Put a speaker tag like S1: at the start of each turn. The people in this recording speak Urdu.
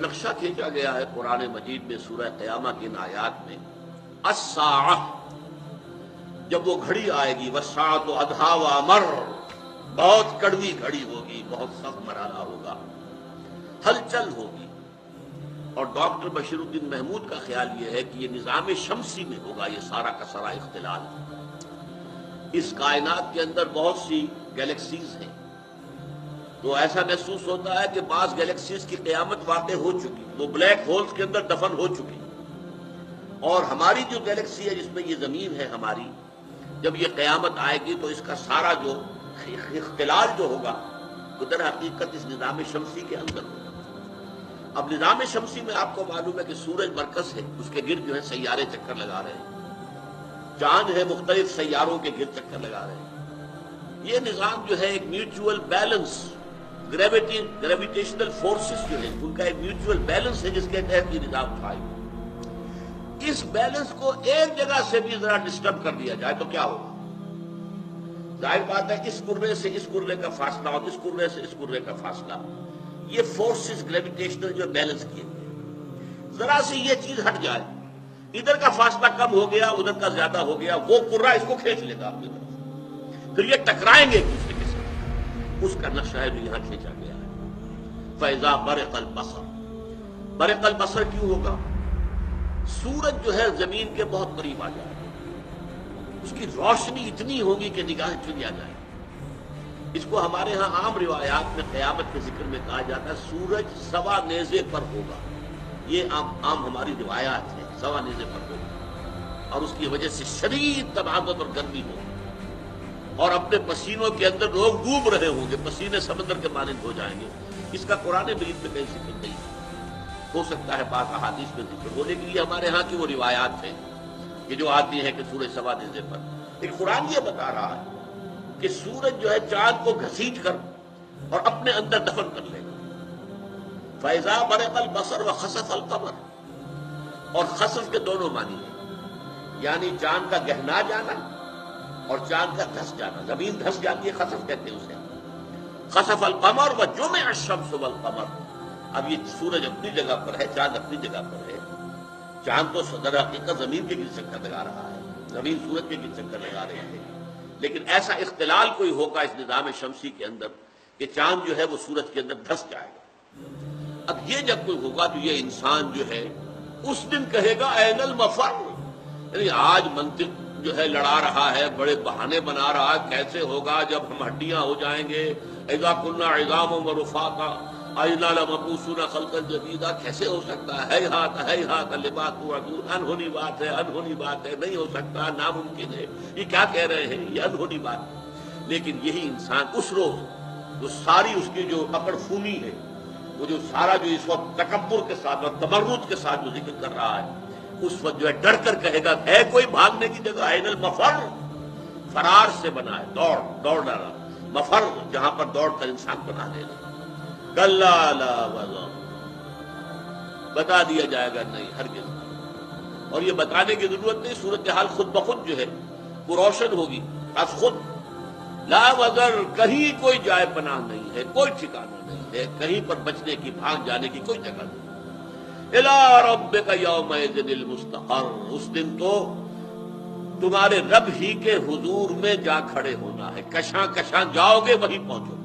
S1: نقشہ کھینچا گیا ہے قرآن مجید میں سورہ قیامہ کی ان آیات میں، الساعہ، جب وہ گھڑی آئے گی، والساعۃ ادھیٰ وامر، بہت کڑوی گھڑی ہوگی، بہت سخت مرحلہ ہوگا، ہلچل ہوگی۔ اور ڈاکٹر بشیر الدین محمود کا خیال یہ ہے کہ یہ نظام شمسی میں ہوگا یہ سارا کا سارا اختلال۔ اس کائنات کے اندر بہت سی گیلیکسیز ہیں، تو ایسا محسوس ہوتا ہے کہ بعض گیلیکسیز کی قیامت واقع ہو چکی، وہ بلیک ہولز کے اندر دفن ہو چکی، اور ہماری جو گیلیکسی ہے جس میں یہ زمین ہے ہماری، جب یہ قیامت آئے گی تو اس کا سارا جو اختلال جو ہوگا وہ در حقیقت اس نظام شمسی کے اندر ہوگا۔ اب نظام شمسی میں آپ کو معلوم ہے کہ سورج مرکز ہے، اس کے گرد جو ہے سیارے چکر لگا رہے ہیں، چاند ہے مختلف سیاروں کے گرد چکر لگا رہے ہیں۔ یہ نظام جو ہے ایک میوچول بیلنس، گریویٹیشنل فورسز جو ہیں ان کا ایک میوچول بیلنس ہے جس کے تحت یہ نظام قائم ہے۔ اس بیلنس کو ایک جگہ سے بھی ذرا ڈسٹرب کر دیا جائے تو کیا ہوگا؟ ظاہر بات ہے اس کرے سے اس کرے کا فاصلہ اور اس کرے سے اس کرے کا فاصلہ، یہ فورسز گریویٹیشنل جو بیلنس کیے گئے، ذرا سی یہ چیز ہٹ جائے، ادھر کا فاصلہ کم ہو گیا ادھر کا زیادہ ہو گیا، وہ کرہ اس کو کھینچ لے گا اپنی طرف، پھر یہ ٹکرائیں گے ایک دوسرے کے ساتھ۔ اس کا نقشہ ہے جو یہاں کھینچا گیا ہے۔ فَإِذَا بَرِقَ الْبَصَرُ، برق البصر کیوں ہوگا؟ سورج جو ہے زمین کے بہت قریب آ جائے، اس کی روشنی اتنی ہوگی کہ نگاہ چلی آ جائے۔ اس کو ہمارے ہاں عام روایات میں قیامت کے ذکر میں کہا جاتا ہے سورج سوا نیزے پر ہوگا، یہ عام ہماری روایات ہے، سوا نیزے پر ہوگا، اور اس کی وجہ سے شدید تباہت اور گرمی ہوگی، اور اپنے پسینوں کے اندر لوگ ڈوب رہے ہوں گے، پسینے سمندر کے مانند ہو جائیں گے۔ اس کا قرآن مجید میں کہیں ذکر نہیں ہے، ہو سکتا ہے بعض احادیث میں ذکر ہو، لیکن یہ ہمارے ہاں کی وہ روایات ہیں کہ جو آتی ہے کہ سورج سوا نیزے پر، لیکن قرآن یہ بتا رہا ہے کہ سورج جو ہے چاند کو گھسیٹ کر اور اپنے اندر دفن کر لے گا۔ فَإِذَا بَرِقَ الْبَصَرُ وَخَسَفَ الْقَمَرُ، اور خسف کے دونوں معنی ہیں، یعنی چاند کا گہنا جانا اور چاند کا دھس جانا، زمین دھس جاتی ہے خسف کہتے ہیں اسے۔ خسف القمر وجمع الشمس والقمر، اب یہ سورج اپنی جگہ پر ہے، چاند اپنی جگہ پر ہے، چاند تو در حقیقت زمین کے گرد چکر لگا رہا ہے، زمین سورج کے گرد چکر لگا رہے ہیں، لیکن ایسا اختلال کوئی ہوگا اس نظام شمسی کے اندر کہ چاند جو ہے وہ سورج کے اندر دھس جائے گا۔ اب یہ جب کوئی ہوگا تو یہ انسان جو ہے اس دن کہے گا این المفر، یعنی آج منطق جو ہے لڑا رہا ہے، بڑے بہانے بنا رہا ہے، کیسے ہوگا جب ہم ہڈیاں ہو جائیں گے، اذا کنا عظاما ورفاتا انا لمبعوثون خلقا جدیدا، کیسے ہو سکتا ہے، ہیہات لما توعدون، انہونی بات ہے، انہونی بات ہے، نہیں ہو سکتا، ناممکن ہے، یہ کیا کہہ رہے ہیں، یہ انہونی بات ہے۔ لیکن یہی انسان اس روز جو ساری اس کی جو اکڑ خونی ہے، وہ جو سارا جو اس وقت تکبر کے ساتھ اور تمرد کے ساتھ جو ذکر کر رہا ہے، اس وقت جو ہے ڈر کر کہے گا ہے کوئی بھاگنے کی جگہ، این المفر، فرار سے بنا ہے، دوڑ ڈالا، مفر جہاں پر دوڑ کر انسان بنا لینا۔ کلا لا وزر، بتا دیا جائے گا نہیں ہرگز، اور یہ بتانے کی ضرورت نہیں، صورتحال خود بخود جو ہے وہ روشن ہوگی از خود۔ لا وزر، کہیں کوئی جائے پناہ نہیں ہے، کوئی ٹھکانہ نہیں ہے، کہیں پر بچنے کی، بھاگ جانے کی کوئی جگہ نہیں۔ الی ربک یومئذ المستقر، اس دن تو تمہارے رب ہی کے حضور میں جا کھڑے ہونا ہے، کشاں کشاں جاؤ گے وہیں پہنچو۔